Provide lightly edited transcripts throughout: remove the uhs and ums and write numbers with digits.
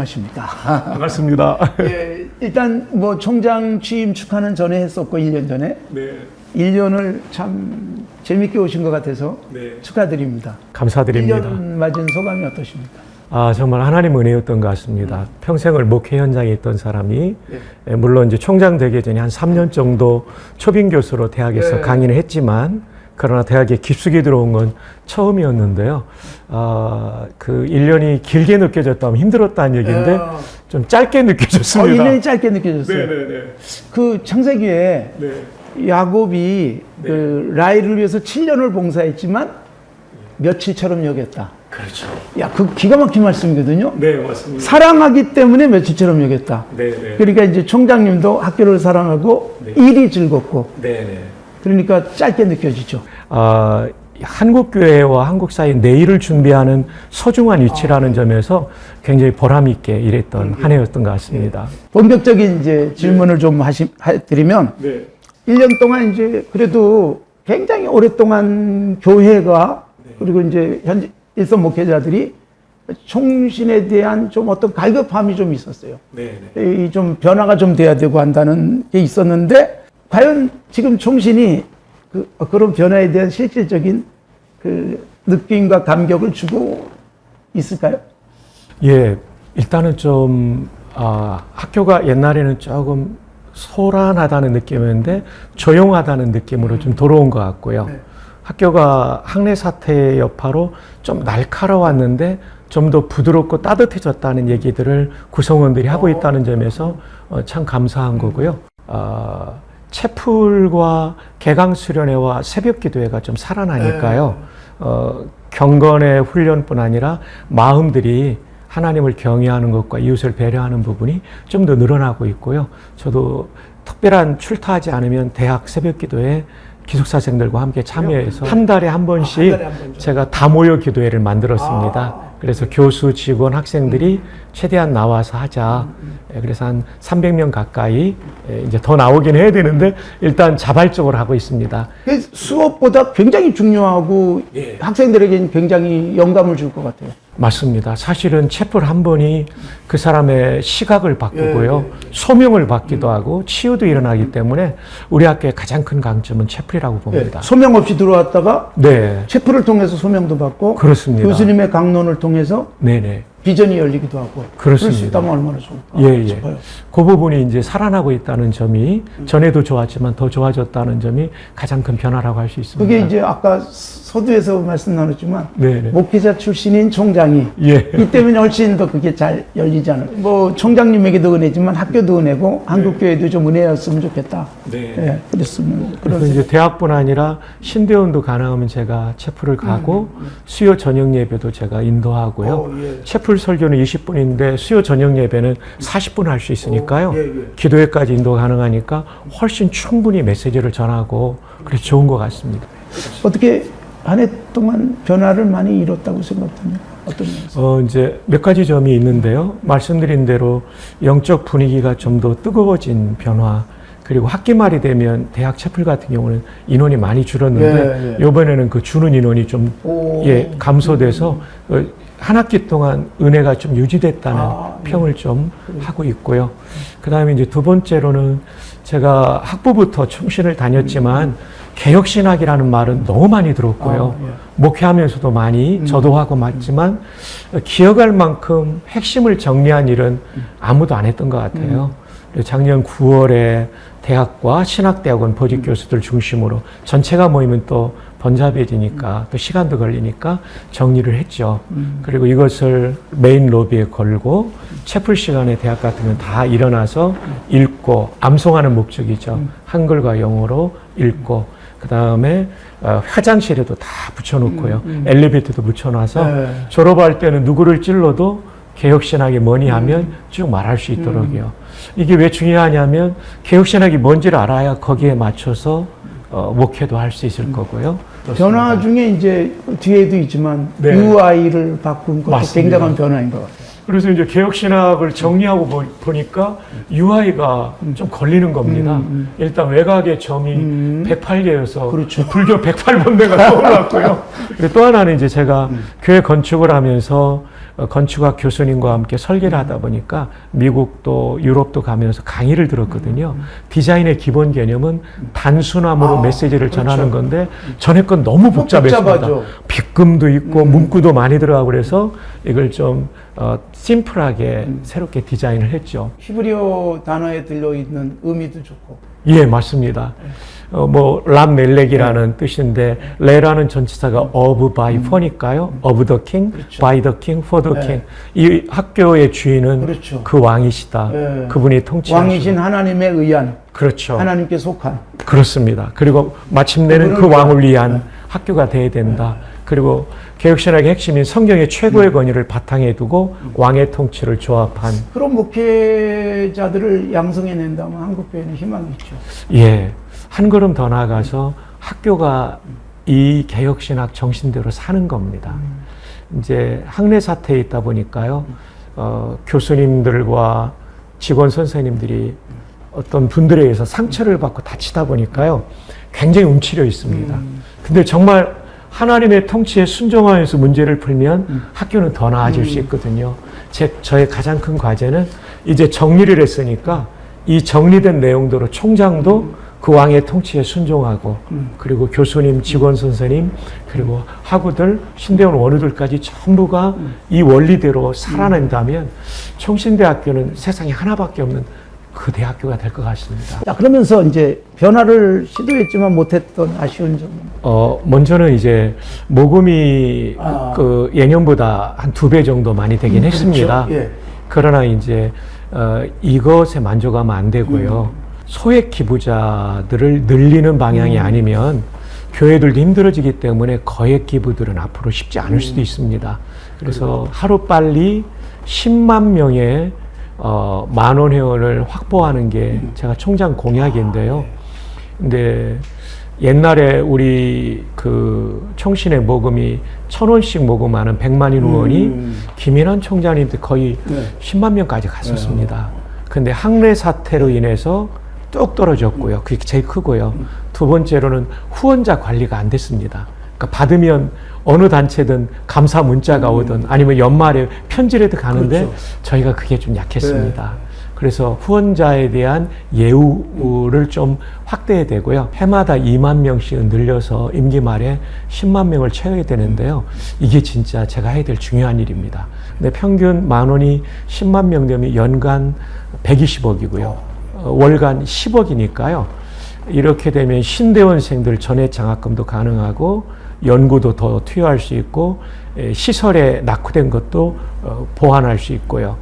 안녕하십니까. 반갑습니다. 예, 일단 뭐 총장 취임 축하는 전에 했었고 1년 전에 네. 1년을 참 재밌게 오신 것 같아서 네. 축하드립니다. 감사드립니다. 1년 맞은 소감이 어떠십니까? 아, 정말 하나님 은혜였던 것 같습니다. 평생을 목회 현장에 있던 사람이 물론 이제 총장 되기 전에 한 3년 정도 초빙 교수로 대학에서 네. 강의를 했지만 그러나 대학에 깊숙이 들어온 건 처음이었는데요. 그 1년이 길게 느껴졌다면 힘들었다는 얘기인데 좀 짧게 느껴졌습니다. 1년이 짧게 느껴졌어요. 네네네. 그 창세기에 네. 야곱이 그 라헬을 위해서 7년을 봉사했지만 며칠처럼 여겼다. 그렇죠. 야, 그 기가 막힌 말씀이거든요. 네, 맞습니다. 사랑하기 때문에 며칠처럼 여겼다. 네네. 그러니까 이제 총장님도 학교를 사랑하고 네. 일이 즐겁고 네네. 그러니까 짧게 느껴지죠. 한국교회와 한국 사이 내일을 준비하는 소중한 위치라는 점에서 굉장히 보람 있게 일했던 한 해였던 것 같습니다. 본격적인 이제 질문을 좀 해드리면 네. 1년 동안 이제 그래도 굉장히 오랫동안 교회가 그리고 이제 현재 일선 목회자들이 총신에 대한 좀 어떤 갈급함이 좀 있었어요. 네. 이 좀 변화가 좀 돼야 되고 한다는 게 있었는데 과연 지금 총신이 그런 변화에 대한 실질적인 그 느낌과 감격을 주고 있을까요? 예, 일단은 좀 학교가 옛날에는 조금 소란하다는 느낌이었는데 조용하다는 느낌으로 좀 돌아온 것 같고요. 네. 학교가 학내 사태의 여파로 좀 날카로웠는데 좀 더 부드럽고 따뜻해졌다는 얘기들을 구성원들이 하고 있다는 점에서 참 감사한 거고요. 채플과 개강 수련회와 새벽 기도회가 좀 살아나니까요. 경건의 훈련뿐 아니라 마음들이 하나님을 경외하는 것과 이웃을 배려하는 부분이 좀 더 늘어나고 있고요. 저도 특별한 출타하지 않으면 대학 새벽 기도회 기숙사생들과 함께 참여해서 한 달에 한 번씩 제가 다모여 기도회를 만들었습니다. 그래서 교수, 직원, 학생들이 최대한 나와서 하자. 그래서 한 300명 가까이 이제 더 나오긴 해야 되는데 일단 자발적으로 하고 있습니다. 수업보다 굉장히 중요하고 학생들에게는 굉장히 영감을 줄 것 같아요. 맞습니다. 사실은 채플 한 번이 그 사람의 시각을 바꾸고요. 소명을 받기도 하고 치유도 일어나기 때문에 우리 학교의 가장 큰 강점은 채플이라고 봅니다. 소명 없이 들어왔다가 네. 체프를 통해서 소명도 받고 그렇습니다. 교수님의 강론을 통해서 네네. 비전이 열리기도 하고 그렇습니다. 그럴 수 있다면 얼마나 좋을까 싶어요. 그 부분이 이제 살아나고 있다는 점이 전에도 좋았지만 더 좋아졌다는 점이 가장 큰 변화라고 할 수 있습니다. 그게 이제 아까 서두에서 말씀 나눴지만 네네. 목회자 출신인 총장이 이 때문에 훨씬 더 그게 잘 열리지 않을까. 뭐 총장님에게도 은혜지만 학교도 은혜고 한국교회도 좀 은혜였으면 좋겠다. 네. 그랬으면 그래서 이제 대학뿐 아니라 신대원도 가능하면 제가 채플을 가고 수요 저녁 예배도 제가 인도하고요. 채플 설교는 20분인데 수요 저녁 예배는 40분 할 수 있으니까요. 기도회까지 인도 가능하니까 훨씬 충분히 메시지를 전하고 그래서 좋은 것 같습니다. 어떻게 한 해 동안 변화를 많이 이뤘다고 생각하면 어떤 면에서? 이제 몇 가지 점이 있는데요. 말씀드린 대로 영적 분위기가 좀 더 뜨거워진 변화. 그리고 학기 말이 되면 대학 채플 같은 경우는 인원이 많이 줄었는데 이번에는 그 주는 인원이 좀 감소돼서 한 학기 동안 은혜가 좀 유지됐다는 평을 좀 하고 있고요. 그 다음에 이제 두 번째로는 제가 학부부터 총신을 다녔지만 개혁신학이라는 말은 너무 많이 들었고요. 목회하면서도 많이 저도 하고 맞지만 기억할 만큼 핵심을 정리한 일은 아무도 안 했던 것 같아요. 작년 9월에 대학과 신학대학원 보직 교수들 중심으로 전체가 모이면 또 번잡해지니까 또 시간도 걸리니까 정리를 했죠. 그리고 이것을 메인 로비에 걸고 채플 시간에 대학 같은 건 다 일어나서 읽고 암송하는 목적이죠. 한글과 영어로 읽고 그 다음에 화장실에도 다 붙여놓고요. 엘리베이터도 붙여놔서 졸업할 때는 누구를 찔러도 개혁신학이 뭐니 하면 쭉 말할 수 있도록요. 이게 왜 중요하냐면 개혁신학이 뭔지를 알아야 거기에 맞춰서 목회도 할 수 있을 거고요. 변화 중에 이제 뒤에도 있지만 UI를 바꾼 것도 맞습니다. 굉장한 변화인 것 같아요. 그래서 이제 개혁신학을 정리하고 보니까 UI가 좀 걸리는 겁니다. 일단 외곽의 점이 108개여서 그렇죠. 불교 108번대가 떠올랐고요. 그리고 또 하나는 이제 제가 교회 건축을 하면서 건축학 교수님과 함께 설계를 하다 보니까 미국도 유럽도 가면서 강의를 들었거든요. 디자인의 기본 개념은 단순함으로 메시지를 그렇죠. 전하는 건데 전에 건 너무 복잡했습니다. 복잡하죠. 빗금도 있고 문구도 많이 들어가고 그래서 이걸 좀 심플하게 새롭게 디자인을 했죠. 히브리어 단어에 들려있는 의미도 좋고. 예, 맞습니다. 람 멜렉이라는 뜻인데, 레라는 전치사가 of, by, for니까요. of the king, 그렇죠. by the king, for the king. 이 학교의 주인은 그렇죠. 그 왕이시다. 그분이 통치하시다. 왕이신 하나님에 의한, 그렇죠. 하나님께 속한. 그렇습니다. 그리고 마침내는 그 왕을 위한 학교가 돼야 된다. 그리고 개혁신학의 핵심인 성경의 최고의 권위를 바탕에 두고 왕의 통치를 조합한. 그런 목회자들을 양성해낸다면 한국교회는 희망이 있죠. 예. 한 걸음 더 나아가서 학교가 이 개혁신학 정신대로 사는 겁니다. 이제 학내 사태에 있다 보니까요, 교수님들과 직원 선생님들이 어떤 분들에 의해서 상처를 받고 다치다 보니까요, 굉장히 움츠려 있습니다. 근데 정말 하나님의 통치에 순종하면서 문제를 풀면 학교는 더 나아질 수 있거든요. 저의 가장 큰 과제는 이제 정리를 했으니까 이 정리된 내용대로 총장도 그 왕의 통치에 순종하고 그리고 교수님, 직원 선생님, 그리고 학우들, 신대원 원우들까지 전부가 이 원리대로 살아낸다면 총신대학교는 세상에 하나밖에 없는 그 대학교가 될 것 같습니다. 자, 그러면서 이제 변화를 시도했지만 못했던 아쉬운 점은? 먼저는 이제 모금이 그 예년보다 한 2배 정도 많이 되긴 했습니다. 그렇죠. 예. 그러나 이제 이것에 만족하면 안 되고요. 소액 기부자들을 늘리는 방향이 아니면 교회들도 힘들어지기 때문에 거액 기부들은 앞으로 쉽지 않을 수도 있습니다. 그래서 하루빨리 10만 명의 만원 회원을 확보하는 게 제가 총장 공약인데요. 근데 옛날에 우리 그 총신의 모금이 1,000원씩 모금하는 100만인 의원이 김인환 총장님한테 거의 10만 명까지 갔었습니다. 근데 학내 사태로 인해서 뚝 떨어졌고요. 그게 제일 크고요. 두 번째로는 후원자 관리가 안 됐습니다. 그러니까 받으면 어느 단체든 감사 문자가 오든 아니면 연말에 편지라도 가는데 그렇죠. 저희가 그게 좀 약했습니다. 그래서 후원자에 대한 예우를 좀 확대해야 되고요. 해마다 2만 명씩은 늘려서 임기 말에 10만 명을 채워야 되는데요. 이게 진짜 제가 해야 될 중요한 일입니다. 근데 평균 만 원이 10만 명 되면 연간 120억이고요. 월간 10억이니까요. 이렇게 되면 신대원생들 전액 장학금도 가능하고 연구도 더 투여할 수 있고 시설에 낙후된 것도 보완할 수 있고요.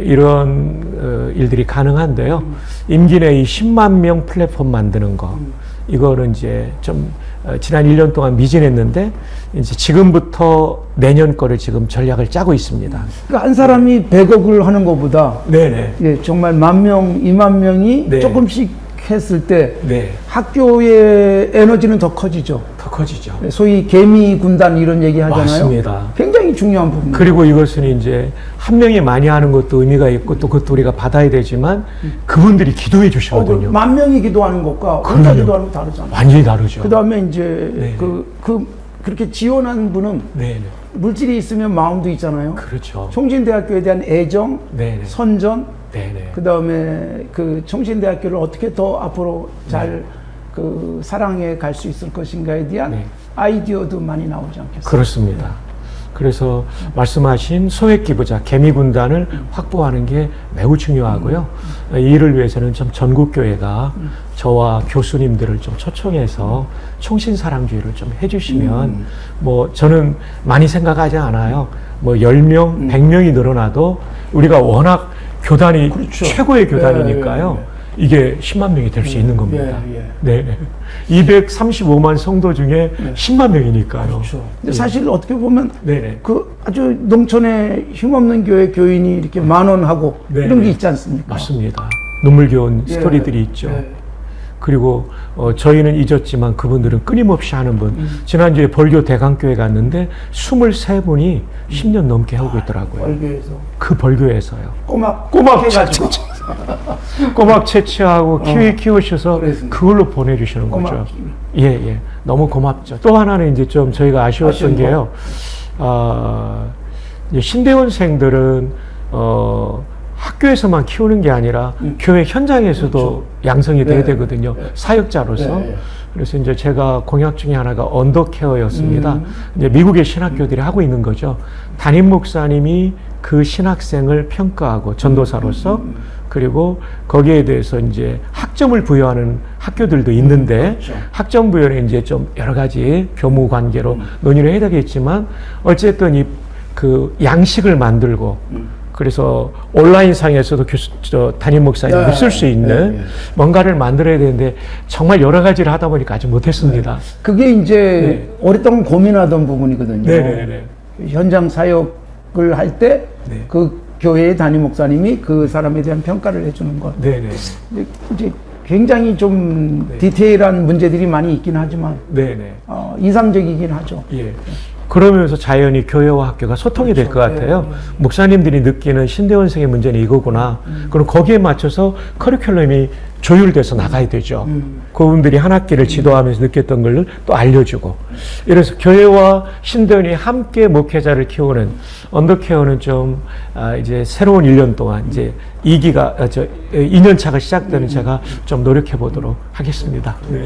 이런 일들이 가능한데요. 임기 내에 10만 명 플랫폼 만드는 거 이거는 이제 좀 지난 1년 동안 미진했는데 이제 지금부터 내년 거를 지금 전략을 짜고 있습니다. 그러니까 한 사람이 100억을 하는 것보다 네네. 예, 정말 10,000명, 20,000명이 네. 조금씩 했을 때 네. 학교의 에너지는 더 커지죠. 더 커지죠. 소위 개미 군단 이런 얘기 하잖아요. 맞습니다. 굉장히 중요한 부분입니다. 그리고 이것은 이제 한 명이 많이 하는 것도 의미가 있고 또 그것도 우리가 받아야 되지만 그분들이 기도해 주시거든요. 10,000명이 기도하는 것과 혼자 기도하는 거 다르잖아요. 완전히 다르죠. 그 다음에 이제 네. 그렇게 지원하는 분은 네네. 물질이 있으면 마음도 있잖아요. 그렇죠. 총신대학교에 대한 애정, 네네. 선전, 네네. 그 다음에 그 총신대학교를 어떻게 더 앞으로 잘 그 사랑해 갈 수 있을 것인가에 대한 네. 아이디어도 많이 나오지 않겠어요? 그렇습니다. 그래서 말씀하신 소액 기부자, 개미 군단을 확보하는 게 매우 중요하고요. 이 일을 위해서는 좀 전국교회가 저와 교수님들을 좀 초청해서 총신사랑주의를 좀 해주시면 뭐 저는 많이 생각하지 않아요. 뭐 10명, 100명이 늘어나도 우리가 워낙 교단이 그렇죠. 최고의 교단이니까요. 이게 10만 명이 될 수 있는 겁니다. 네. 235만 성도 중에 10만 명이니까요. 그렇죠. 근데 사실 어떻게 보면 네네. 그 아주 농촌에 힘없는 교회 교인이 이렇게 만원하고 네네. 이런 게 있지 않습니까? 맞습니다. 눈물겨운 스토리들이 있죠. 그리고 저희는 잊었지만 그분들은 끊임없이 하는 분. 지난주에 벌교 대강교회 갔는데 23분이 10년 넘게 하고 있더라고요. 벌교에서 그 벌교에서요. 꼬막 해가지고 꼬막 채취하고 키위 키우셔서 그랬습니다. 그걸로 보내주시는 거죠. 꼬막 예. 너무 고맙죠. 또 하나는 이제 좀 저희가 아쉬웠던 아쉬운 게요. 이제 신대원생들은 학교에서만 키우는 게 아니라 교회 현장에서도 그렇죠. 양성이 돼야 네. 되거든요. 사역자로서. 네. 그래서 이제 제가 공약 중에 하나가 언더케어였습니다. 이제 미국의 신학교들이 하고 있는 거죠. 담임 목사님이 그 신학생을 평가하고 전도사로서 그리고 거기에 대해서 이제 학점을 부여하는 학교들도 있는데 그렇죠. 학점 부여는 이제 좀 여러 가지 교무 관계로 논의를 해야 되겠지만 어쨌든 그 양식을 만들고 그래서 온라인상에서도 담임 목사님이 쓸 수 있는 뭔가를 만들어야 되는데 정말 여러 가지를 하다 보니까 아직 못했습니다. 그게 이제 오랫동안 고민하던 부분이거든요. 네네네. 현장 사역을 할 때 그 교회의 담임 목사님이 그 사람에 대한 평가를 해주는 것. 네네. 이제 굉장히 좀 디테일한 문제들이 많이 있긴 하지만 네네. 이상적이긴 하죠. 예. 그러면서 자연히 교회와 학교가 소통이 될 것 같아요. 목사님들이 느끼는 신대원생의 문제는 이거구나. 그럼 거기에 맞춰서 커리큘럼이 조율돼서 나가야 되죠. 그분들이 한 학기를 지도하면서 느꼈던 걸 또 알려주고. 이래서 교회와 신대원이 함께 목회자를 키우는 언더케어는 좀 이제 새로운 1년 동안 이제 2년 차가 시작되는 제가 좀 노력해 보도록 하겠습니다. 네.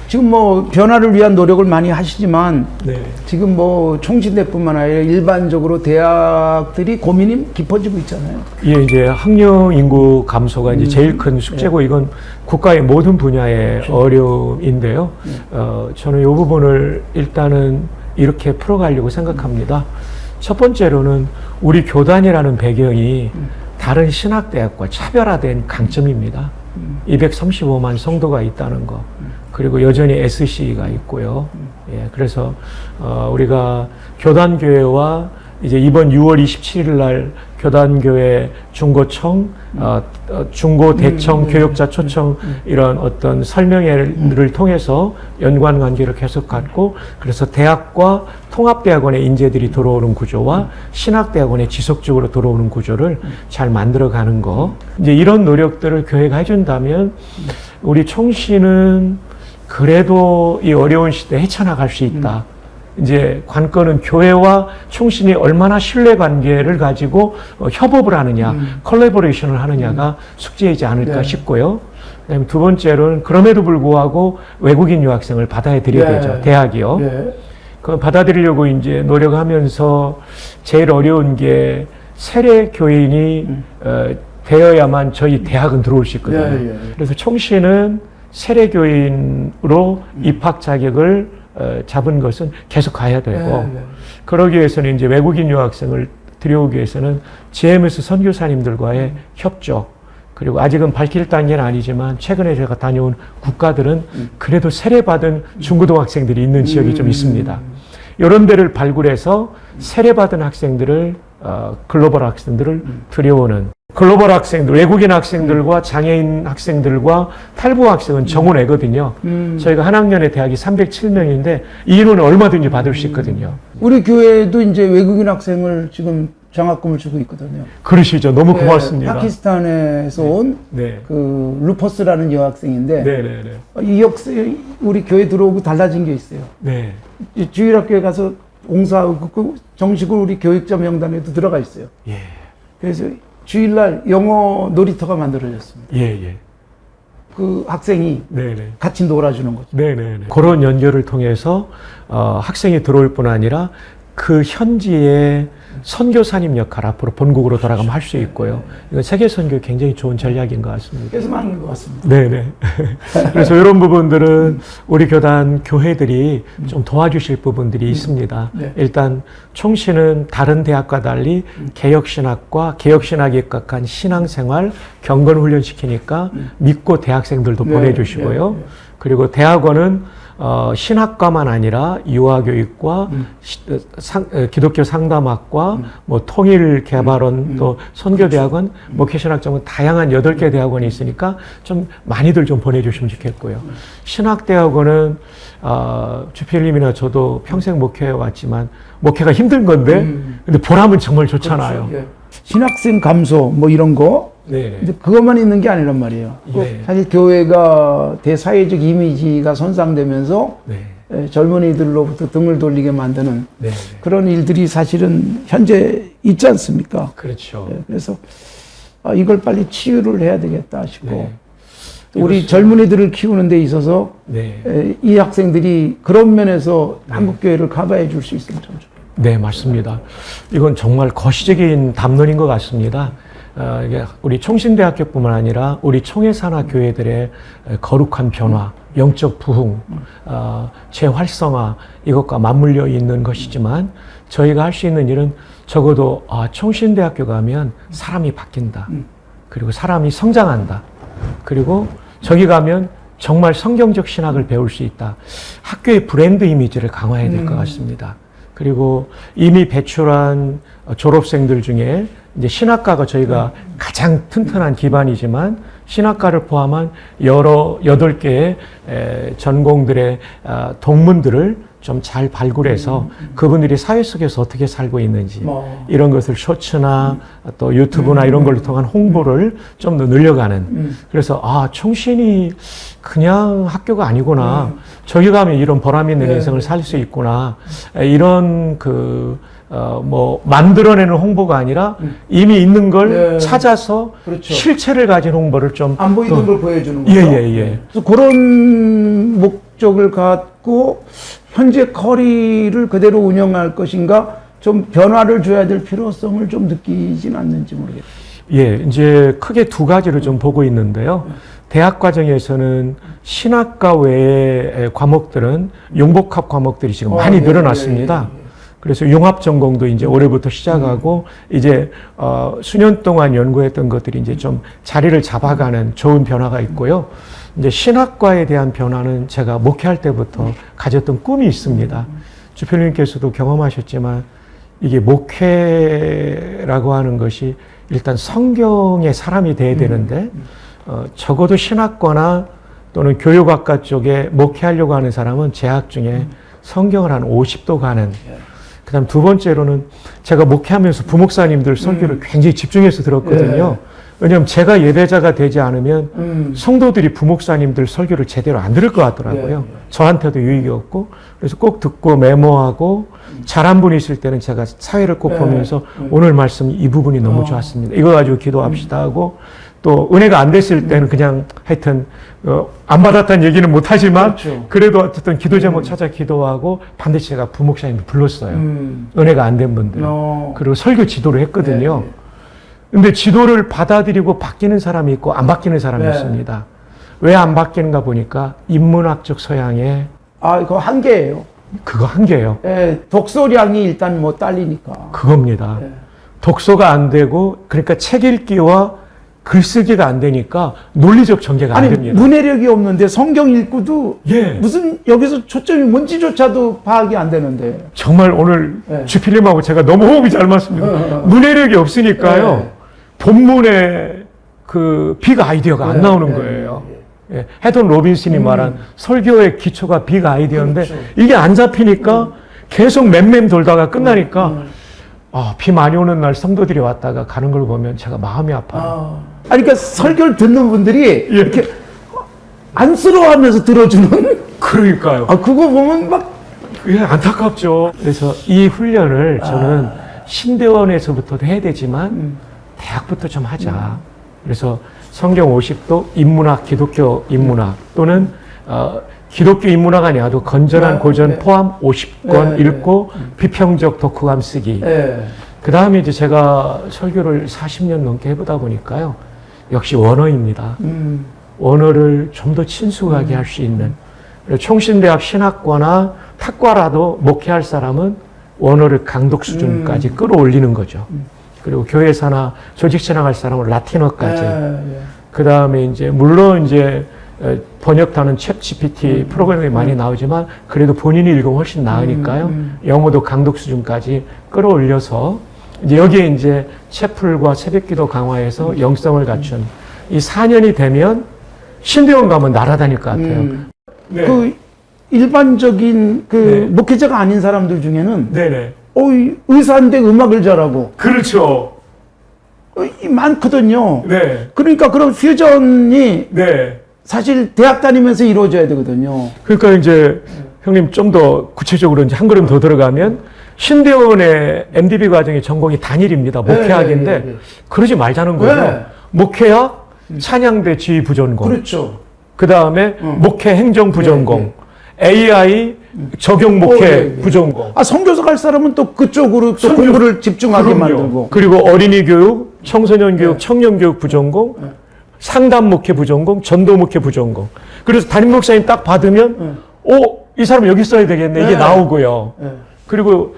지금 뭐 변화를 위한 노력을 많이 하시지만 네. 지금 뭐 총신대뿐만 아니라 일반적으로 대학들이 고민이 깊어지고 있잖아요. 예, 이제 학령 인구 감소가 이제 제일 큰 숙제고 이건 국가의 모든 분야의 어려움인데요. 저는 이 부분을 일단은 이렇게 풀어가려고 생각합니다. 첫 번째로는 우리 교단이라는 배경이 다른 신학대학과 차별화된 강점입니다. 235만 성도가 있다는 거. 그리고 여전히 SC가 있고요. 예, 그래서 우리가 교단교회와 이제 이번 6월 27일 날 교단교회 중고청, 중고대청, 교역자 초청 이런 어떤 설명회를 통해서 연관 관계를 계속 갖고 그래서 대학과 통합대학원의 인재들이 들어오는 구조와 신학대학원에 지속적으로 들어오는 구조를 잘 만들어가는 거. 이제 이런 노력들을 교회가 해준다면 우리 총신은 그래도 이 어려운 시대에 헤쳐나갈 수 있다. 이제 관건은 교회와 총신이 얼마나 신뢰관계를 가지고 협업을 하느냐, 컬래버레이션을 하느냐가 숙제이지 않을까 싶고요. 그다음에 두 번째로는 그럼에도 불구하고 외국인 유학생을 받아야 드려야 되죠. 대학이요. 그 받아들이려고 이제 노력하면서 제일 어려운 게 세례 교인이 되어야만 저희 대학은 들어올 수 있거든요. 그래서 총신은 세례 교인으로 입학 자격을 잡은 것은 계속 가야 되고 그러기 위해서는 이제 외국인 유학생을 들여오기 위해서는 GMS 선교사님들과의 협조 그리고 아직은 밝힐 단계는 아니지만 최근에 제가 다녀온 국가들은 그래도 세례받은 중고등학생들이 있는 지역이 좀 있습니다. 이런 데를 발굴해서 세례받은 학생들을 글로벌 학생들을 들여오는 글로벌 학생들, 외국인 학생들과 장애인 학생들과 탈북 학생은 정원외거든요. 저희가 한 학년에 대학이 307명인데 이 인원은 얼마든지 받을 수 있거든요. 우리 교회도 이제 외국인 학생을 지금 장학금을 주고 있거든요. 그러시죠. 너무 고맙습니다. 파키스탄에서 온 그 루퍼스라는 여학생인데 이 학생 우리 교회 들어오고 달라진 게 있어요. 주일학교에 가서 봉사하고 정식으로 우리 교육자 명단에도 들어가 있어요. 그래서 주일날 영어 놀이터가 만들어졌습니다. 그 학생이 같이 놀아주는 거죠. 그런 연결을 통해서 학생이 들어올 뿐 아니라 그 현지의 선교사님 역할 앞으로 본국으로 돌아가면 할 수 있고요. 이건 세계 선교에 굉장히 좋은 전략인 것 같습니다. 그래서 많은 것 같습니다. 그래서 이런 부분들은 우리 교단 교회들이 좀 도와주실 부분들이 있습니다. 일단 총신은 다른 대학과 달리 개혁신학과 개혁신학에 입각한 신앙생활 경건 훈련시키니까 믿고 대학생들도 보내주시고요. 그리고 대학원은 신학과만 아니라 유아교육과 기독교 상담학과 뭐 통일개발원 또 선교대학원 목회신학점은 다양한 8개 대학원이 있으니까 좀 많이들 좀 보내주시면 좋겠고요. 신학대학원은 주필님이나 저도 평생 목회해 왔지만 목회가 힘든 건데 근데 보람은 정말 좋잖아요. 신학생 감소 뭐 이런 거 근데 그것만 있는 게 아니란 말이에요. 사실 교회가 대사회적 이미지가 손상되면서 젊은이들로부터 등을 돌리게 만드는 네. 그런 일들이 사실은 현재 있지 않습니까? 그렇죠. 그래서 이걸 빨리 치유를 해야 되겠다 싶고 네. 또 우리 젊은이들을 키우는 데 있어서 네. 이 학생들이 그런 면에서 한국교회를 커버해 줄 수 있으면 참 좋겠습니다. 네, 맞습니다. 이건 정말 거시적인 담론인 것 같습니다. 이게 우리 총신대학교뿐만 아니라 우리 총회사나 교회들의 거룩한 변화, 영적 부흥, 재활성화 이것과 맞물려 있는 것이지만 저희가 할 수 있는 일은 적어도 총신대학교 가면 사람이 바뀐다. 그리고 사람이 성장한다. 그리고 저기 가면 정말 성경적 신학을 배울 수 있다. 학교의 브랜드 이미지를 강화해야 될 것 같습니다. 그리고 이미 배출한 졸업생들 중에 이제 신학과가 저희가 가장 튼튼한 기반이지만 신학과를 포함한 여러 8개의 전공들의 동문들을 좀 잘 발굴해서 그분들이 사회 속에서 어떻게 살고 있는지 이런 것을 쇼츠나 또 유튜브나 이런 걸로 통한 홍보를 좀 더 늘려가는 그래서 총신이 그냥 학교가 아니구나 저기 가면 이런 보람 있는 인생을 살 수 있구나 이런 만들어내는 홍보가 아니라 이미 있는 걸 찾아서 그렇죠. 실체를 가진 홍보를 좀 안 보이던 걸 보여주는 거죠. 그래서 그런 목적을 갖고 현재 커리를 그대로 운영할 것인가 좀 변화를 줘야 될 필요성을 좀 느끼진 않는지 모르겠어요. 예, 이제 크게 두 가지를 좀 보고 있는데요. 대학 과정에서는 신학과 외의 과목들은 융복합 과목들이 지금 많이 늘어났습니다. 그래서 융합 전공도 이제 올해부터 시작하고 이제 수년 동안 연구했던 것들이 이제 좀 자리를 잡아가는 좋은 변화가 있고요. 이제 신학과에 대한 변화는 제가 목회할 때부터 가졌던 꿈이 있습니다. 주필님께서도 경험하셨지만 이게 목회라고 하는 것이 일단 성경의 사람이 돼야 되는데 적어도 신학과나 또는 교육학과 쪽에 목회하려고 하는 사람은 재학 중에 성경을 한 50도 가는 그다음 두 번째로는 제가 목회하면서 부목사님들 설교를 굉장히 집중해서 들었거든요. 왜냐하면 제가 예배자가 되지 않으면 성도들이 부목사님들 설교를 제대로 안 들을 것 같더라고요. 저한테도 유익이 없고 그래서 꼭 듣고 메모하고 잘한 분이 있을 때는 제가 사회를 꼭 보면서 오늘 말씀 이 부분이 너무 좋았습니다. 이거 가지고 기도합시다 하고 또 은혜가 안 됐을 때는 그냥 하여튼 안 받았다는 얘기는 못하지만 그래도 어쨌든 기도 제목 찾아 기도하고 반드시 제가 부목사님 불렀어요. 은혜가 안 된 분들. 그리고 설교 지도를 했거든요. 근데 지도를 받아들이고 바뀌는 사람이 있고 안 바뀌는 사람이 있습니다. 왜 안 바뀌는가 보니까 인문학적 서양에 이거 한계예요. 그거 한계예요. 독서량이 일단 딸리니까. 그겁니다. 독서가 안 되고 그러니까 책 읽기와 글쓰기가 안 되니까 논리적 전개가 안 됩니다. 문해력이 없는데 성경 읽고도 무슨 여기서 초점이 뭔지조차도 파악이 안 되는데. 정말 오늘 주필님하고 제가 너무 호흡이 잘 맞습니다. 문해력이 없으니까요. 본문에 그 빅 아이디어가 안 나오는 거예요. 헤돈 로빈슨이 말한 설교의 기초가 빅 아이디어인데 이게 안 잡히니까 계속 맴맴 돌다가 끝나니까 비 많이 오는 날 성도들이 왔다가 가는 걸 보면 제가 마음이 아파요. 그러니까 설교를 듣는 분들이 이렇게 안쓰러워하면서 들어주는. 그러니까요. 그거 보면 막 안타깝죠. 그래서 이 훈련을 저는 신대원에서부터도 해야 되지만 대학부터 좀 하자. 그래서 성경 50도 인문학, 기독교 인문학 또는 기독교 인문학 아니어도 건전한 고전 포함 50권 읽고 비평적 독후감 쓰기. 그 다음에 이제 제가 설교를 40년 넘게 해보다 보니까요. 역시 원어입니다. 원어를 좀 더 친숙하게 할 수 있는. 총신대학 신학과나 탁과라도 목회할 사람은 원어를 강독 수준까지 끌어올리는 거죠. 그리고 교회사나 조직 신학할 사람은 라틴어까지. 그 다음에 이제 물론 이제 번역하는 챗 GPT 프로그램이 많이 나오지만 그래도 본인이 읽으면 훨씬 나으니까요. 영어도 강독 수준까지 끌어올려서 이제 여기에 이제 채플과 새벽기도 강화해서 영성을 갖춘 이 4년이 되면 신대원 가면 날아다닐 것 같아요. 그 일반적인 목회자가 아닌 사람들 중에는 의사인데 음악을 잘하고. 그렇죠. 많거든요. 네. 그러니까 그런 퓨전이 사실 대학 다니면서 이루어져야 되거든요. 그러니까 이제 형님 좀 더 구체적으로 이제 한 걸음 더 들어가면 신대원의 MDB 과정의 전공이 단일입니다. 목회학인데 네. 그러지 말자는 거죠. 네. 목회학, 찬양대 지휘 부전공. 그렇죠. 그 다음에 목회 행정 부전공, AI 적용 목회 부전공. 아, 선교사 갈 사람은 또 그쪽으로 또 공부를 집중하게 그럼요. 만들고. 그리고 어린이 교육, 청소년 교육, 청년 교육 부전공, 상담 목회 부전공, 전도 목회 부전공. 그래서 담임 목사님 딱 받으면, 이 사람 여기 써야 되겠네. 이게 나오고요. 그리고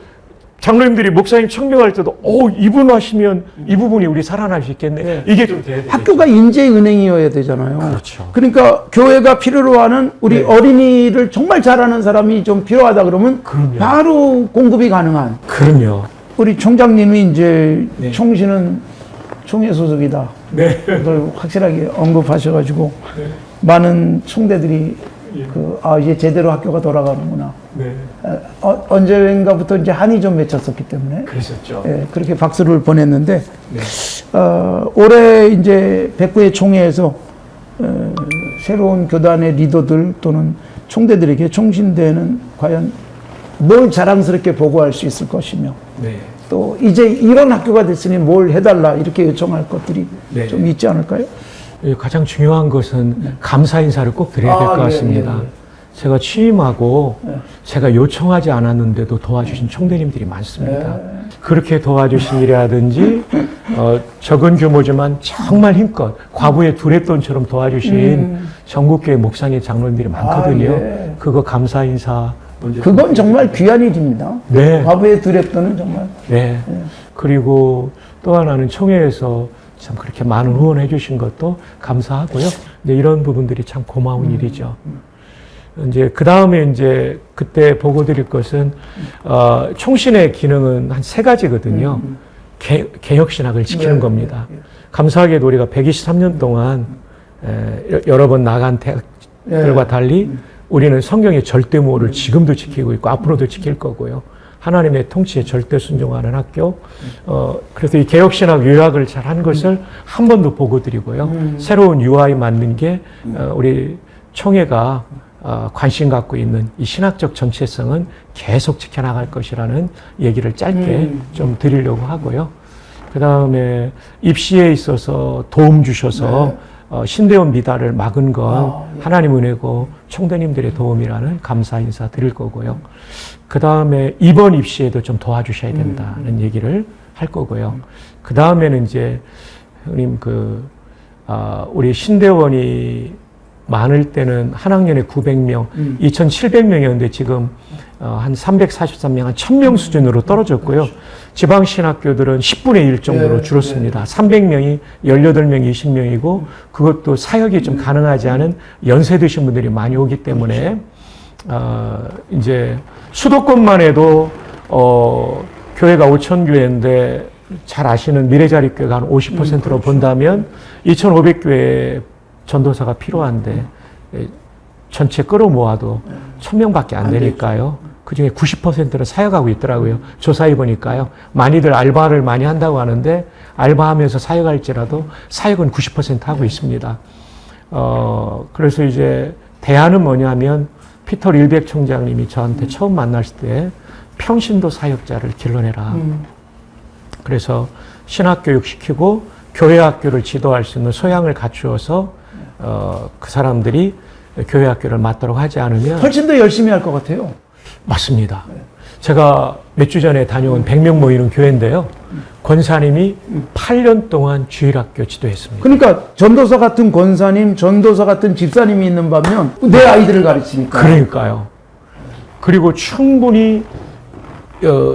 장로님들이 목사님 청명할 때도, 이분 하시면 이 부분이 우리 살아날 수 있겠네. 이게 좀 돼야 되겠죠. 학교가 인재의 은행이어야 되잖아요. 그렇죠. 그러니까 교회가 필요로 하는 우리 어린이를 정말 잘하는 사람이 좀 필요하다 그러면 그럼요. 바로 공급이 가능한. 그럼요. 우리 총장님이 이제 총신은 총회 소속이다. 네. 그걸 확실하게 언급하셔가지고 많은 총대들이 이제 제대로 학교가 돌아가는구나. 네. 언젠가부터 이제 한이 좀 맺혔었기 때문에 그러셨죠. 그렇게 박수를 보냈는데 네. 올해 이제 백구의 총회에서 새로운 교단의 리더들 또는 총대들에게 총신대는 과연 뭘 자랑스럽게 보고할 수 있을 것이며 네. 또 이제 이런 학교가 됐으니 뭘 해달라 이렇게 요청할 것들이 네. 좀 있지 않을까요? 가장 중요한 것은 감사 인사를 꼭 드려야 될 것 같습니다. 제가 취임하고 제가 요청하지 않았는데도 도와주신 총대님들이 많습니다. 그렇게 도와주신 일이라든지 적은 규모지만 정말 힘껏 과부의 두레돈처럼 도와주신 전국교회 목사님 장로님들이 많거든요. 그거 감사 인사 그건 정말 귀한 일입니다. 네. 과부의 두렵도는 정말. 네. 그리고 또 하나는 총회에서 참 그렇게 많은 후원해 주신 것도 감사하고요. 이제 이런 부분들이 참 고마운 일이죠. 이제 그 다음에 이제 그때 보고 드릴 것은 총신의 기능은 한 3가지거든요. 개혁신학을 지키는 겁니다. 감사하게도 우리가 123년 동안 여러 번 나간 대학들과 달리 우리는 성경의 절대무호를 지금도 지키고 있고 앞으로도 지킬 거고요. 하나님의 통치에 절대 순종하는 학교. 그래서 이 개혁신학 유학을 잘 한 것을 한 번 더 보고 드리고요. 새로운 UI 만든 게 우리 총회가 관심 갖고 있는 이 신학적 정체성은 계속 지켜나갈 것이라는 얘기를 짧게 좀 드리려고 하고요. 그 다음에 입시에 있어서 도움 주셔서 신대원 미달을 막은 건 하나님 은혜고 총대님들의 도움이라는 감사 인사 드릴 거고요. 그 다음에 이번 입시에도 좀 도와주셔야 된다는 얘기를 할 거고요. 그 다음에는 이제 형님 우리 신대원이 많을 때는 한 학년에 900명, 2,700명이었는데 지금 한 343명, 한 1,000명 수준으로 떨어졌고요. 지방신학교들은 10분의 1 정도로 줄었습니다. 300명이 18명, 20명이고 그것도 사역이 좀 가능하지 않은 연세 드신 분들이 많이 오기 때문에 이제 수도권만 해도 교회가 5,000교회인데 잘 아시는 미래자립교회가 한 50%로 본다면 2,500교회 전도사가 필요한데 전체 끌어모아도 1,000명밖에 안 되니까요. 그중에 90%는 사역하고 있더라고요. 조사해 보니까요. 많이들 알바를 많이 한다고 하는데 알바하면서 사역할지라도 사역은 90% 하고 있습니다. 그래서 이제 대안은 뭐냐면 피터 릴백 총장님이 저한테 처음 만났을 때 평신도 사역자를 길러내라. 그래서 신학교육 시키고 교회학교를 지도할 수 있는 소양을 갖추어서 그 사람들이 교회학교를 맡도록 하지 않으면 훨씬 더 열심히 할 것 같아요. 맞습니다. 제가 몇 주 전에 다녀온 100명 모이는 교회인데요. 권사님이 8년 동안 주일학교 지도했습니다. 그러니까 전도사 같은 권사님, 전도사 같은 집사님이 있는 반면 내 아이들을 가르치니까. 그러니까요. 그리고 충분히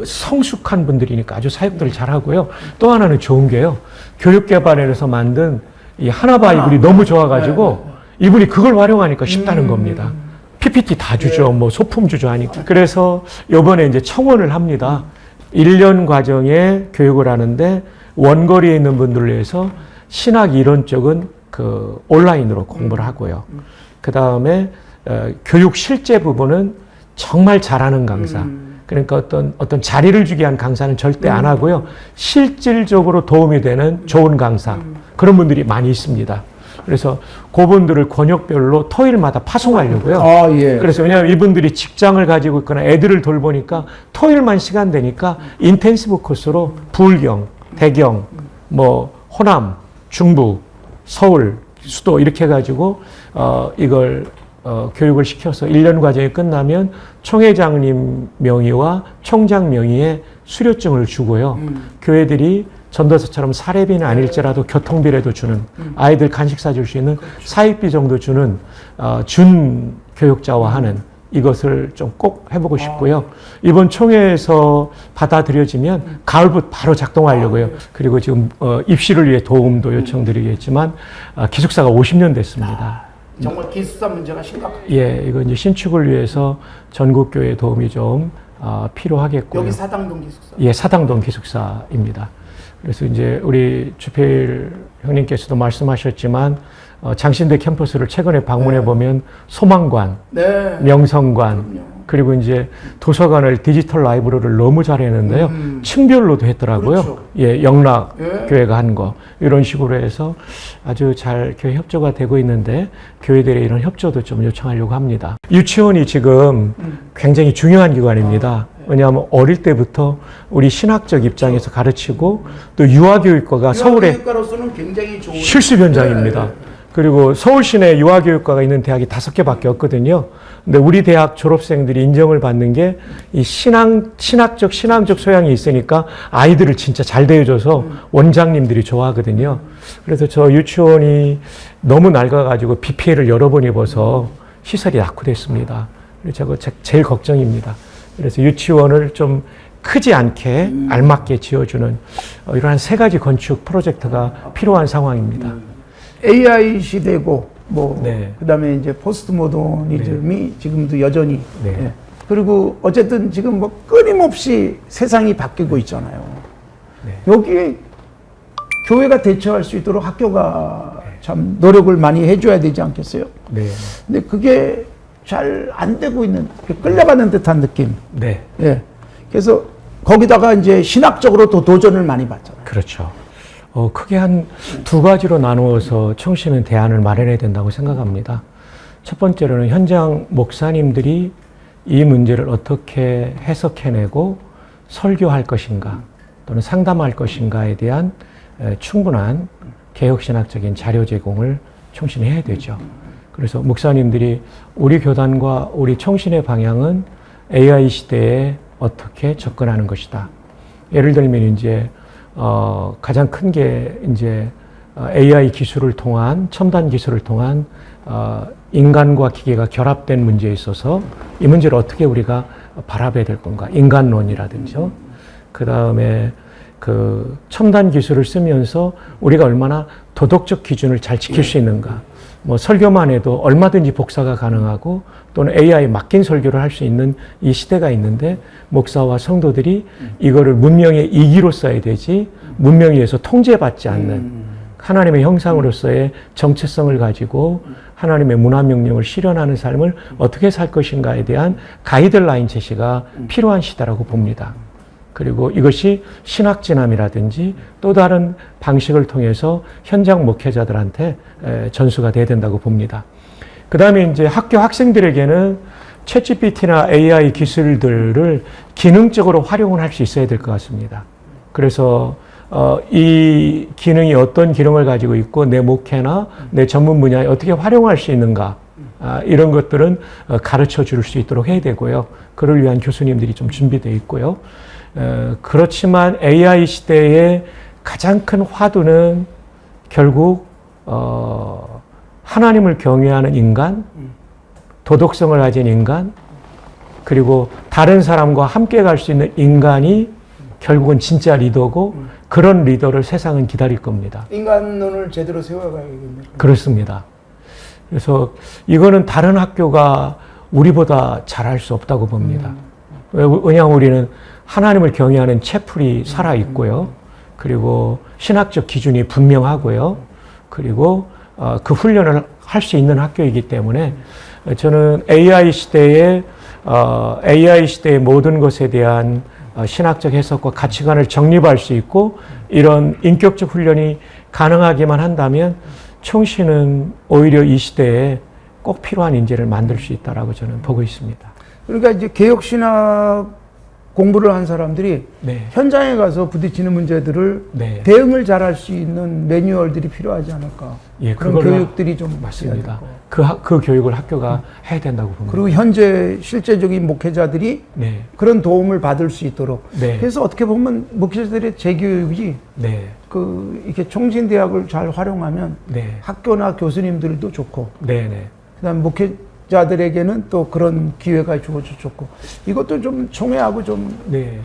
성숙한 분들이니까 아주 사역들을 잘하고요. 또 하나는 좋은 게요. 교육개발원에서 만든 이 하나바이블이 너무 좋아가지고 이분이 그걸 활용하니까 쉽다는 겁니다. PPT 다 주죠. 뭐 소품 주죠 하니까. 그래서 이번에 이제 청원을 합니다. 1년 과정에 교육을 하는데 원거리에 있는 분들을 위해서 신학 이론 쪽은 온라인으로 공부를 하고요. 그 다음에 교육 실제 부분은 정말 잘하는 강사. 그러니까 어떤 자리를 주기 위한 강사는 절대 안 하고요. 실질적으로 도움이 되는 좋은 강사. 그런 분들이 많이 있습니다. 그래서 그분들을 권역별로 토요일마다 파송하려고요. 아, 예. 그래서 왜냐하면 이분들이 직장을 가지고 있거나 애들을 돌보니까 토요일만 시간 되니까 인텐시브 코스로 부울경, 대경, 뭐 호남, 중부, 서울, 수도 이렇게 해가지고 이걸 교육을 시켜서 1년 과정이 끝나면 총회장님 명의와 총장 명의의 수료증을 주고요. 교회들이 전도사처럼 사례비는 아닐지라도 교통비라도 주는, 아이들 간식 사줄 수 있는 사입비 정도 주는 준 교육자화하는 이것을 좀 꼭 해보고 싶고요. 이번 총회에서 받아들여지면 가을부터 바로 작동하려고요. 그리고 지금 입시를 위해 도움도 요청드리겠지만 기숙사가 50년 됐습니다. 정말 기숙사 문제가 심각해요. 예, 이거 이제 신축을 위해서 전국교회 도움이 좀 필요하겠고요. 여기 사당동 기숙사. 예, 사당동 기숙사입니다. 그래서 이제 우리 주필 형님께서도 말씀하셨지만 장신대 캠퍼스를 최근에 방문해 보면 소망관, 네. 명성관, 그럼요. 그리고 이제 도서관을 디지털 라이브러리를 너무 잘했는데요. 층별로도 했더라고요. 그렇죠. 예, 영락 예. 교회가 한 거. 이런 식으로 해서 아주 잘 교회 협조가 되고 있는데 교회들의 이런 협조도 좀 요청하려고 합니다. 유치원이 지금 굉장히 중요한 기관입니다. 왜냐하면 어릴 때부터 우리 신학적 입장에서 가르치고 또 유아교육과가 서울에 교육과로서는 굉장히 좋은 실습 현장입니다. 네. 그리고 서울 시내 유아교육과가 있는 대학이 5개밖에 없거든요. 근데 우리 대학 졸업생들이 인정을 받는 게 이 신학적 소양이 있으니까 아이들을 진짜 잘 대해줘서 원장님들이 좋아하거든요. 그래서 저 유치원이 너무 낡아가지고 비 피해를 여러 번 입어서 시설이 낙후됐습니다. 그래서 제가 제일 걱정입니다. 그래서 유치원을 좀 크지 않게 알맞게 지어주는 이러한 3가지 건축 프로젝트가 필요한 상황입니다. AI 시대고 뭐 네. 그다음에 이제 포스트 모더니즘이 지금도 여전히 네. 예. 그리고 어쨌든 지금 뭐 끊임없이 세상이 바뀌고 있잖아요. 네. 여기에 교회가 대처할 수 있도록 학교가 참 노력을 많이 해줘야 되지 않겠어요? 네. 근데 그게 잘 안 되고 있는, 끌려가는 듯한 느낌. 네. 예. 그래서 거기다가 이제 신학적으로 또 도전을 많이 받잖아요. 그렇죠. 크게 한 2가지로 나누어서 청신은 대안을 마련해야 된다고 생각합니다. 첫 번째로는 현장 목사님들이 이 문제를 어떻게 해석해내고 설교할 것인가 또는 상담할 것인가에 대한 충분한 개혁신학적인 자료 제공을 청신이 해야 되죠. 그래서 목사님들이 우리 교단과 우리 청신의 방향은 AI 시대에 어떻게 접근하는 것이다. 예를 들면 이제 가장 큰 게 이제 AI 기술을 통한 첨단 기술을 통한 인간과 기계가 결합된 문제에 있어서 이 문제를 어떻게 우리가 바라봐야 될 건가? 인간론이라든지요. 그 다음에 그 첨단 기술을 쓰면서 우리가 얼마나 도덕적 기준을 잘 지킬 수 있는가? 뭐 설교만 해도 얼마든지 복사가 가능하고 또는 AI에 맡긴 설교를 할 수 있는 이 시대가 있는데 목사와 성도들이 이거를 문명의 이기로 써야 되지 문명에 의해서 통제받지 않는 하나님의 형상으로서의 정체성을 가지고 하나님의 문화명령을 실현하는 삶을 어떻게 살 것인가에 대한 가이드라인 제시가 필요한 시대라고 봅니다. 그리고 이것이 신학진함이라든지 또 다른 방식을 통해서 현장 목회자들한테 전수가 돼야 된다고 봅니다. 그 다음에 이제 학교 학생들에게는 챗GPT나 AI 기술들을 기능적으로 활용을 할 수 있어야 될 것 같습니다. 그래서 이 기능이 어떤 기능을 가지고 있고 내 목회나 내 전문 분야에 어떻게 활용할 수 있는가 이런 것들은 가르쳐 줄 수 있도록 해야 되고요. 그를 위한 교수님들이 좀 준비되어 있고요. 그렇지만 AI 시대의 가장 큰 화두는 결국 하나님을 경외하는 인간, 도덕성을 가진 인간, 그리고 다른 사람과 함께 갈 수 있는 인간이 결국은 진짜 리더고 그런 리더를 세상은 기다릴 겁니다. 인간론을 제대로 세워가야겠네요. 그렇습니다. 그래서 이거는 다른 학교가 우리보다 잘할 수 없다고 봅니다. 왜냐하면 우리는 하나님을 경외하는 채플이 살아있고요. 그리고 신학적 기준이 분명하고요. 그리고 그 훈련을 할 수 있는 학교이기 때문에 저는 AI 시대의 모든 것에 대한 신학적 해석과 가치관을 정립할 수 있고 이런 인격적 훈련이 가능하기만 한다면 총신은 오히려 이 시대에 꼭 필요한 인재를 만들 수 있다라고 저는 보고 있습니다. 그러니까 이제 개혁신학 공부를 한 사람들이 네. 현장에 가서 부딪히는 문제들을 네. 대응을 잘할 수 있는 매뉴얼들이 필요하지 않을까. 예, 그런 그걸로 교육들이 좀 맞습니다. 있어야 될 것 같아요. 그 교육을 학교가 해야 된다고 봅니다. 그리고 현재 실제적인 목회자들이 네. 그런 도움을 받을 수 있도록. 네. 그래서 어떻게 보면 목회자들의 재교육이 네. 이렇게 총신대학을 잘 활용하면 네. 학교나 교수님들도 좋고, 네. 네. 그다음 목회자들에게는 또 그런 기회가 주어져 좋고, 이것도 좀 총회하고 좀 네.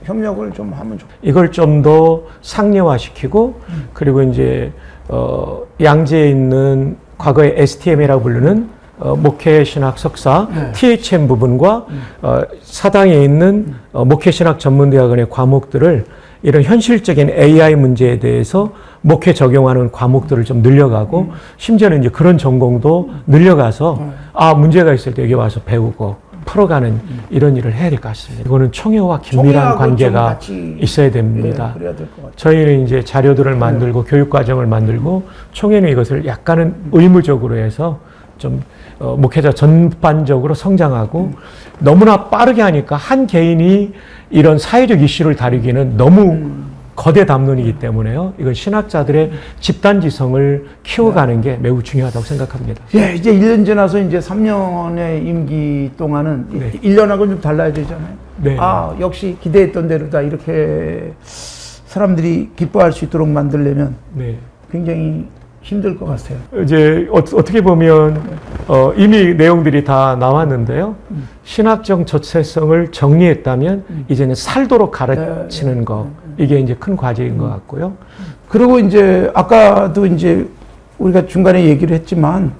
협력을 좀 하면 좋겠다. 이걸 좀 더 상례화시키고 그리고 이제 양재에 있는 과거에 STM이라고 부르는 목회신학 석사 네. THM 부분과 사당에 있는 목회신학 전문대학원의 과목들을 이런 현실적인 AI 문제에 대해서 목회 적용하는 과목들을 좀 늘려가고 심지어는 이제 그런 전공도 늘려가서 문제가 있을 때 여기 와서 배우고 풀어가는 이런 일을 해야 될 것 같습니다. 이거는 총회와 긴밀한 총회하고 관계가 좀 같이, 있어야 됩니다. 그래야 될 것 같아요. 저희는 이제 자료들을 만들고 교육 과정을 만들고 총회는 이것을 약간은 의무적으로 해서 좀 목회자 전반적으로 성장하고 너무나 빠르게 하니까 한 개인이 이런 사회적 이슈를 다루기는 너무 거대 담론이기 때문에요. 이건 신학자들의 집단지성을 키워가는 게 매우 중요하다고 생각합니다. 예, 이제 1년 지나서 이제 3년의 임기 동안은 네. 1년하고는 좀 달라야 되잖아요. 네. 역시 기대했던 대로다. 이렇게 사람들이 기뻐할 수 있도록 만들려면 네. 굉장히 힘들 것 같아요. 이제 어떻게 보면 이미 내용들이 다 나왔는데요. 신학적 정체성을 정리했다면 이제는 살도록 가르치는 거 이게 이제 큰 과제인 것 같고요. 그리고 이제 아까도 이제 우리가 중간에 얘기를 했지만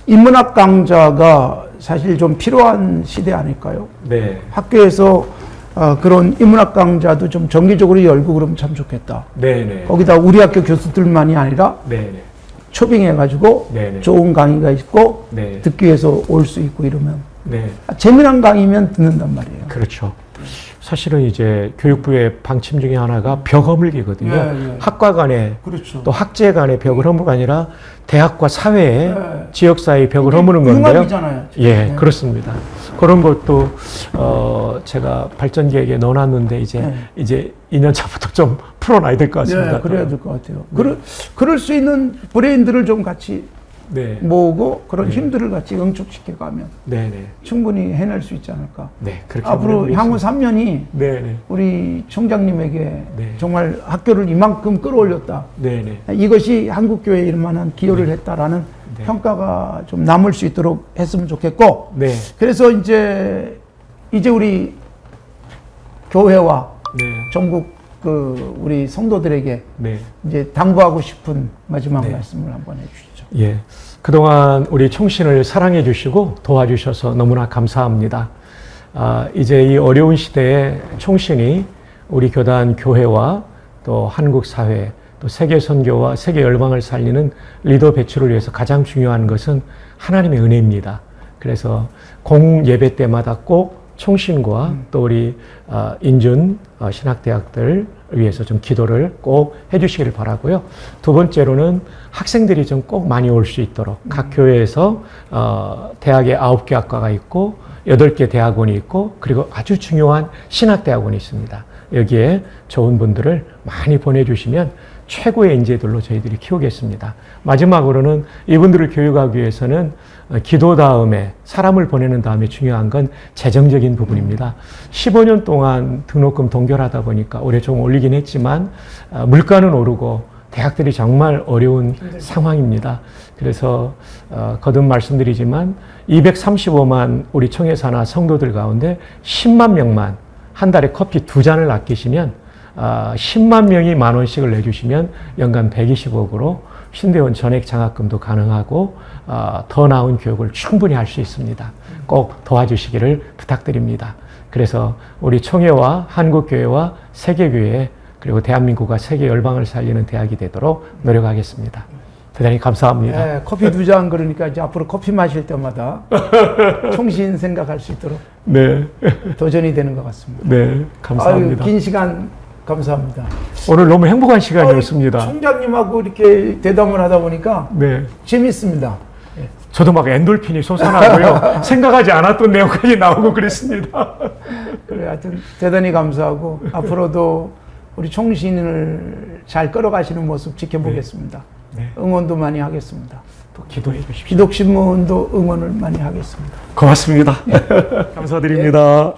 인문학 강좌가 사실 좀 필요한 시대 아닐까요? 네. 학교에서 그런 인문학 강좌도 좀 정기적으로 열고 그러면 참 좋겠다. 네네. 거기다 우리 학교 교수들만이 아니라 네네. 초빙해가지고 네네. 좋은 강의가 있고 네. 듣기 위해서 올 수 있고 이러면 네. 재미난 강의면 듣는단 말이에요. 그렇죠. 사실은 이제 교육부의 방침 중에 하나가 벽 허물기거든요. 예, 예. 학과 간에 그렇죠. 또 학제 간에 벽을 허물가 아니라 대학과 사회에 예. 지역사회의 벽을 허무는 건데요. 융합이잖아요. 예, 그렇습니다. 그런 것도 제가 발전 계획에 넣어놨는데 이제 2년 차부터 좀 풀어놔야 될 것 같습니다. 예, 그래야 될 것 같아요. 그럴 수 있는 브레인들을 좀 같이 네, 모으고 그런 힘들을 같이 응축시켜 가면 네, 네, 충분히 해낼 수 있지 않을까. 네. 그렇게 앞으로 향후 3년이 네, 네, 우리 총장님에게 네. 정말 학교를 이만큼 끌어올렸다. 네, 네. 이것이 한국교회에 이만한 기여를 했다라는 네. 평가가 좀 남을 수 있도록 했으면 좋겠고, 네, 그래서 이제 우리 교회와 네, 전국 우리 성도들에게 네. 이제 당부하고 싶은 마지막 네. 말씀을 한번 해주시죠. 예. 그동안 우리 총신을 사랑해 주시고 도와주셔서 너무나 감사합니다. 이제 이 어려운 시대에 총신이 우리 교단 교회와 또 한국 사회 또 세계 선교와 세계 열방을 살리는 리더 배출을 위해서 가장 중요한 것은 하나님의 은혜입니다. 그래서 공 예배 때마다 꼭 총신과 또 우리 인준 신학대학들 위해서 좀 기도를 꼭 해주시기를 바라고요. 두 번째로는 학생들이 좀 꼭 많이 올 수 있도록 각 교회에서 대학에 9개 학과가 있고 8개 대학원이 있고 그리고 아주 중요한 신학대학원이 있습니다. 여기에 좋은 분들을 많이 보내주시면 최고의 인재들로 저희들이 키우겠습니다. 마지막으로는 이분들을 교육하기 위해서는 기도 다음에 사람을 보내는 다음에 중요한 건 재정적인 부분입니다. 15년 동안 등록금 동결하다 보니까 올해 좀 올리긴 했지만 물가는 오르고 대학들이 정말 어려운 상황입니다. 그래서 거듭 말씀드리지만 235만 우리 청해사나 성도들 가운데 10만 명만 한 달에 커피 2잔을 아끼시면 10만 명이 10,000원씩을 내주시면 연간 120억으로 신대원 전액 장학금도 가능하고 더 나은 교육을 충분히 할 수 있습니다. 꼭 도와주시기를 부탁드립니다. 그래서 우리 총회와 한국교회와 세계교회 그리고 대한민국과 세계 열방을 살리는 대학이 되도록 노력하겠습니다. 대단히 감사합니다. 네, 커피 2잔 그러니까 이제 앞으로 커피 마실 때마다 총신 생각할 수 있도록 네, 도전이 되는 것 같습니다. 네, 감사합니다. 긴 시간 감사합니다. 오늘 너무 행복한 시간이었습니다. 총장님하고 이렇게 대담을 하다 보니까 네. 재밌습니다. 저도 막 엔돌핀이 솟아나고요. 생각하지 않았던 내용까지 나오고 그랬습니다. 그래, 하여튼 대단히 감사하고 앞으로도 우리 총신을 잘 끌어가시는 모습 지켜보겠습니다. 네. 응원도 많이 하겠습니다. 또 기도해 주십시오. 기독신문도 응원을 많이 하겠습니다. 고맙습니다. 감사드립니다.